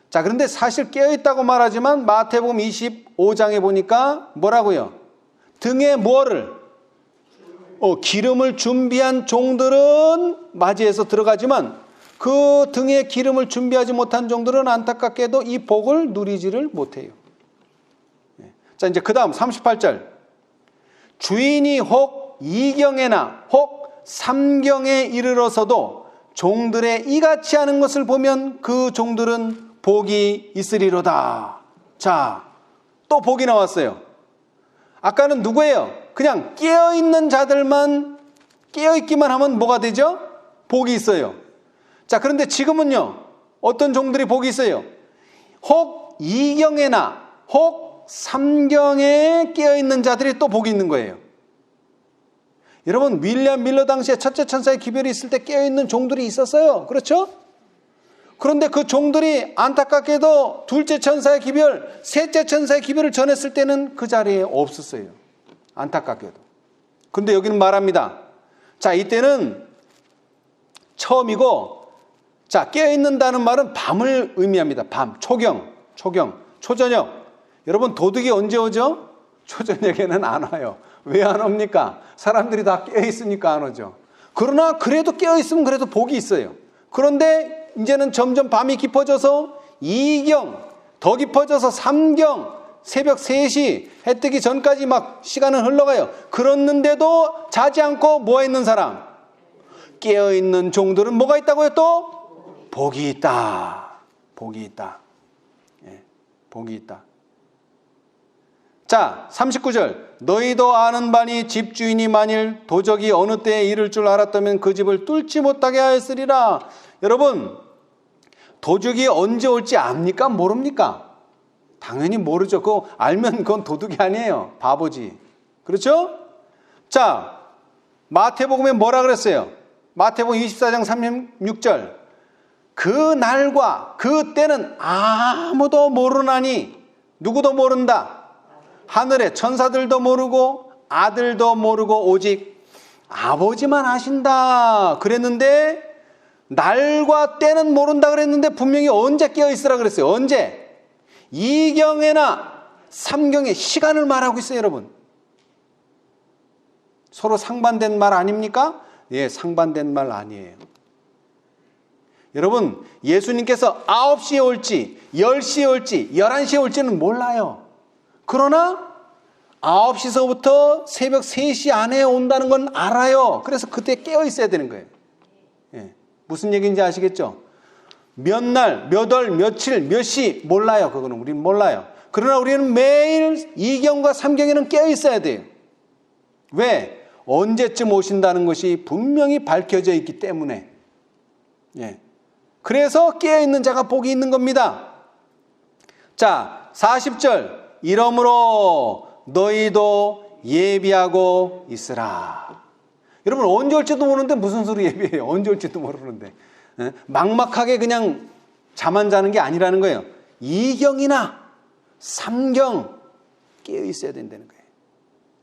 자, 그런데 사실 깨어있다고 말하지만 마태복음 25장에 보니까 뭐라고요? 등에 뭐를? 기름을 준비한 종들은 맞이해서 들어가지만 그 등에 기름을 준비하지 못한 종들은 안타깝게도 이 복을 누리지를 못해요. 예. 자, 이제 그 다음 38절. 주인이 혹 2경에나 혹 3경에 이르러서도 종들의 이같이 하는 것을 보면 그 종들은 복이 있으리로다. 자, 또 복이 나왔어요. 아까는 누구예요? 그냥 깨어있는 자들만 깨어있기만 하면 뭐가 되죠? 복이 있어요. 자, 그런데 지금은요. 어떤 종들이 복이 있어요? 혹 2경에나 혹 3경에 깨어있는 자들이 또 복이 있는 거예요. 여러분, 윌리엄 밀러 당시에 첫째 천사의 기별이 있을 때 깨어있는 종들이 있었어요. 그렇죠? 그런데 그 종들이 안타깝게도 둘째 천사의 기별, 셋째 천사의 기별을 전했을 때는 그 자리에 없었어요. 안타깝게도. 근데 여기는 말합니다. 자, 이때는 처음이고, 자, 깨어있는다는 말은 밤을 의미합니다. 밤, 초경, 초저녁. 여러분, 도둑이 언제 오죠? 초저녁에는 안 와요. 왜 안 옵니까? 사람들이 다 깨어있으니까 안 오죠. 그러나 그래도 깨어있으면 그래도 복이 있어요. 그런데 이제는 점점 밤이 깊어져서 2경, 더 깊어져서 3경, 새벽 3시, 해 뜨기 전까지 막 시간은 흘러가요. 그랬는데도 자지 않고 뭐 있는 사람? 깨어있는 종들은 뭐가 있다고요 또? 복이 있다. 복이 있다. 예, 복이 있다. 자, 39절. 너희도 아는 바니 집주인이 만일 도적이 어느 때에 이를 줄 알았다면 그 집을 뚫지 못하게 하였으리라. 여러분, 도둑이 언제 올지 압니까? 모릅니까? 당연히 모르죠. 그거 알면 그건 도둑이 아니에요. 바보지. 그렇죠? 자, 마태복음에 뭐라 그랬어요? 마태복음 24장 36절. 그 날과 그 때는 아무도 모르나니, 누구도 모른다. 하늘의 천사들도 모르고 아들도 모르고 오직 아버지만 아신다 그랬는데, 날과 때는 모른다 그랬는데 분명히 언제 깨어있으라 그랬어요. 언제? 이경에나 삼경에 시간을 말하고 있어요. 여러분, 서로 상반된 말 아닙니까? 예, 상반된 말 아니에요. 여러분, 예수님께서 9시에 올지 10시에 올지 11시에 올지는 몰라요. 그러나 9시서부터 새벽 3시 안에 온다는 건 알아요. 그래서 그때 깨어 있어야 되는 거예요. 예, 무슨 얘기인지 아시겠죠? 몇 날, 몇 월, 며칠, 몇 시 몰라요. 그거는 우리는 몰라요. 그러나 우리는 매일 2경과 3경에는 깨어 있어야 돼요. 왜? 언제쯤 오신다는 것이 분명히 밝혀져 있기 때문에. 예. 그래서 깨어있는 자가 복이 있는 겁니다. 자, 40절. 이러므로 너희도 예비하고 있으라. 여러분, 언제 올지도 모르는데 무슨 소리 예비해요? 언제 올지도 모르는데. 예? 막막하게 그냥 잠 안 자는 게 아니라는 거예요. 2경이나 3경 깨어 있어야 된다는 거예요.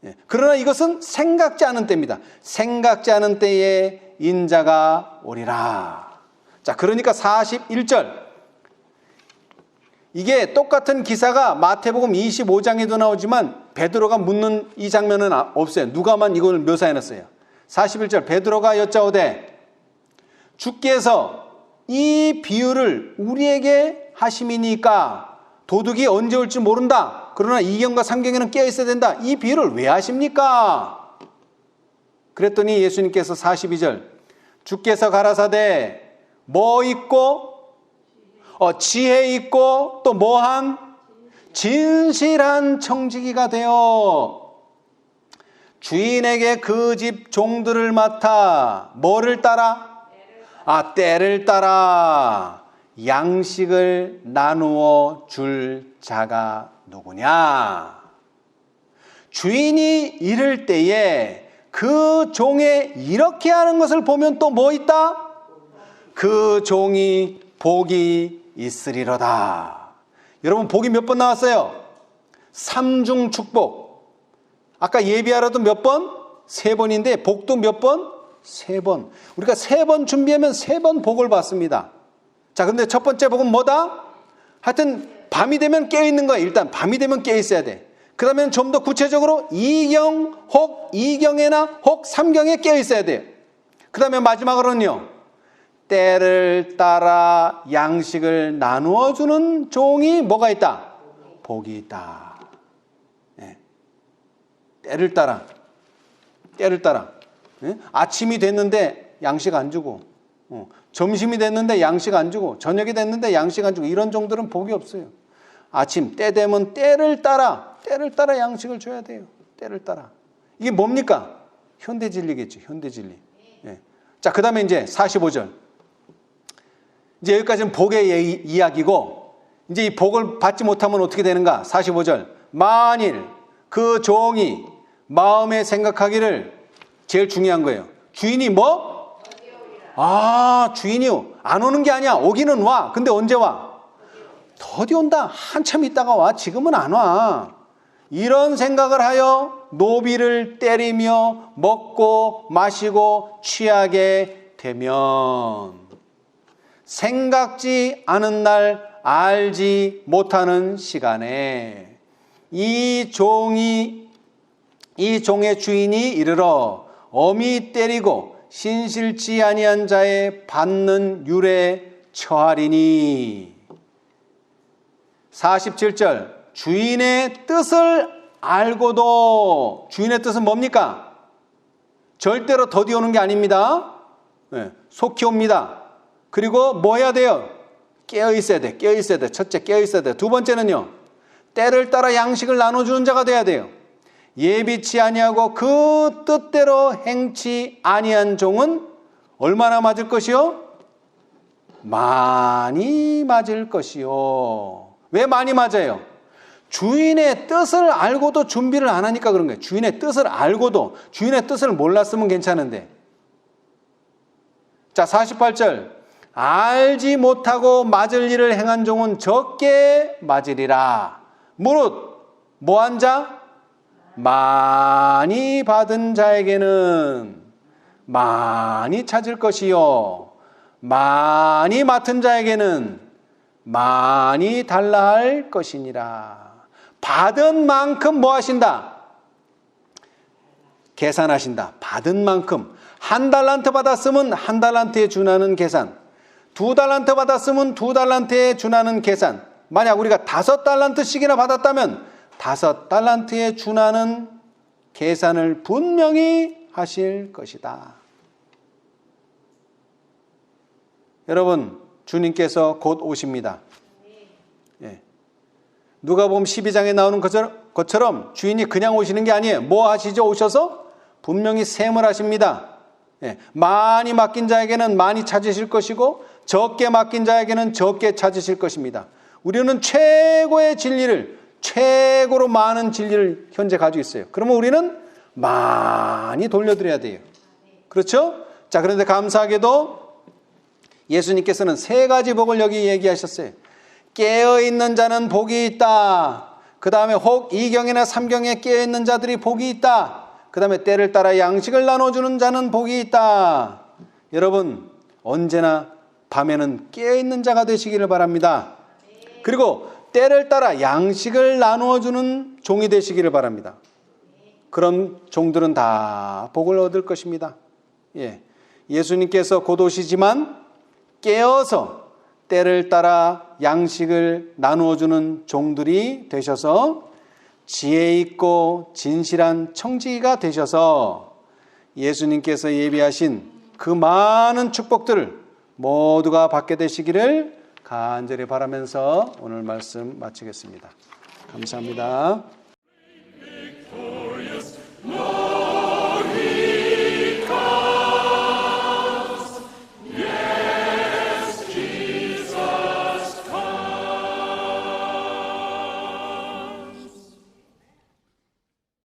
예. 그러나 이것은 생각지 않은 때입니다. 생각지 않은 때에 인자가 오리라. 자, 그러니까 41절. 이게 똑같은 기사가 마태복음 25장에도 나오지만 베드로가 묻는 이 장면은 없어요. 누가만 이걸 묘사해놨어요. 41절. 베드로가 여짜오되 주께서 이 비유를 우리에게 하심이니까 도둑이 언제 올지 모른다. 그러나 2경과 3경에는 깨어 있어야 된다. 이 비유를 왜 하십니까? 그랬더니 예수님께서 42절. 주께서 가라사대 뭐 있고 지혜 있고 또 뭐한 진실한 청지기가 되어 주인에게 그 집 종들을 맡아 뭐를 따라? 때를 따라 양식을 나누어 줄 자가 누구냐? 주인이 이를 때에 그 종의 이렇게 하는 것을 보면 또 뭐 있다? 그 종이 복이 있으리로다. 여러분, 복이 몇 번 나왔어요? 3중 축복. 아까 예비하라도 몇 번? 3번인데 복도 몇 번? 3번. 우리가 3번 준비하면 3번 복을 받습니다. 자, 근데 첫 번째 복은 뭐다? 하여튼 밤이 되면 깨어있는 거야. 일단 밤이 되면 깨어있어야 돼. 그 다음에 좀 더 구체적으로 2경 혹 2경에나 혹 3경에 깨어있어야 돼요. 그 다음에 마지막으로는요, 때를 따라 양식을 나누어 주는 종이 뭐가 있다? 복이 있다. 네. 때를 따라. 네? 아침이 됐는데 양식 안 주고, 점심이 됐는데 양식 안 주고, 저녁이 됐는데 양식 안 주고, 이런 종들은 복이 없어요. 아침 때 되면 때를 따라 양식을 줘야 돼요. 때를 따라. 이게 뭡니까? 현대진리겠죠. 현대진리. 네. 자, 그 다음에 이제 45절. 이제 여기까지는 복의 이야기고, 이제 이 복을 받지 못하면 어떻게 되는가? 45절. 만일 그 종이 마음에 생각하기를, 제일 중요한 거예요. 주인이 뭐? 주인이 안 오는 게 아니야. 오기는 와. 근데 언제 와? 더디 온다. 한참 있다가 와. 지금은 안 와. 이런 생각을 하여 노비를 때리며 먹고 마시고 취하게 되면 생각지 않은 날 알지 못하는 시간에 이 종의 주인이 이르러 엄히 때리고 신실치 아니한 자의 받는 율에 처하리니. 47절. 주인의 뜻을 알고도, 주인의 뜻은 뭡니까? 절대로 더디 오는 게 아닙니다. 네, 속히 옵니다. 그리고 뭐 해야 돼요? 깨어 있어야 돼. 첫째, 깨어 있어야 돼. 두 번째는요, 때를 따라 양식을 나눠주는 자가 돼야 돼요. 예비치 아니하고 그 뜻대로 행치 아니한 종은 얼마나 맞을 것이요? 많이 맞을 것이요. 왜 많이 맞아요? 주인의 뜻을 알고도 준비를 안 하니까 그런 거예요. 주인의 뜻을 알고도, 주인의 뜻을 몰랐으면 괜찮은데. 자, 48절. 알지 못하고 맞을 일을 행한 종은 적게 맞으리라. 무릇 뭐한 자? 많이 받은 자에게는 많이 찾을 것이요, 많이 맡은 자에게는 많이 달라 할 것이니라. 받은 만큼 뭐 하신다? 계산하신다. 받은 만큼. 1달란트 받았으면 1달란트에 준하는 계산, 2달란트 받았으면 2달란트에 준하는 계산. 만약 우리가 5달란트씩이나 받았다면 5달란트에 준하는 계산을 분명히 하실 것이다. 여러분, 주님께서 곧 오십니다. 예. 누가복음 12장에 나오는 것처럼 주인이 그냥 오시는 게 아니에요. 뭐 하시죠? 오셔서 분명히 셈을 하십니다. 예. 많이 맡긴 자에게는 많이 찾으실 것이고 적게 맡긴 자에게는 적게 찾으실 것입니다. 우리는 최고의 진리를, 최고로 많은 진리를 현재 가지고 있어요. 그러면 우리는 많이 돌려드려야 돼요. 그렇죠? 자, 그런데 감사하게도 예수님께서는 3가지 복을 여기 얘기하셨어요. 깨어있는 자는 복이 있다. 그 다음에 혹 2경이나 3경에 깨어있는 자들이 복이 있다. 그 다음에 때를 따라 양식을 나눠주는 자는 복이 있다. 여러분, 언제나 밤에는 깨어있는 자가 되시기를 바랍니다. 그리고 때를 따라 양식을 나누어주는 종이 되시기를 바랍니다. 그런 종들은 다 복을 얻을 것입니다. 예. 예수님께서 곧 오시지만 깨어서 때를 따라 양식을 나누어주는 종들이 되셔서 지혜 있고 진실한 청지기가 되셔서 예수님께서 예비하신 그 많은 축복들을 모두가 받게 되시기를 간절히 바라면서 오늘 말씀 마치겠습니다. 감사합니다.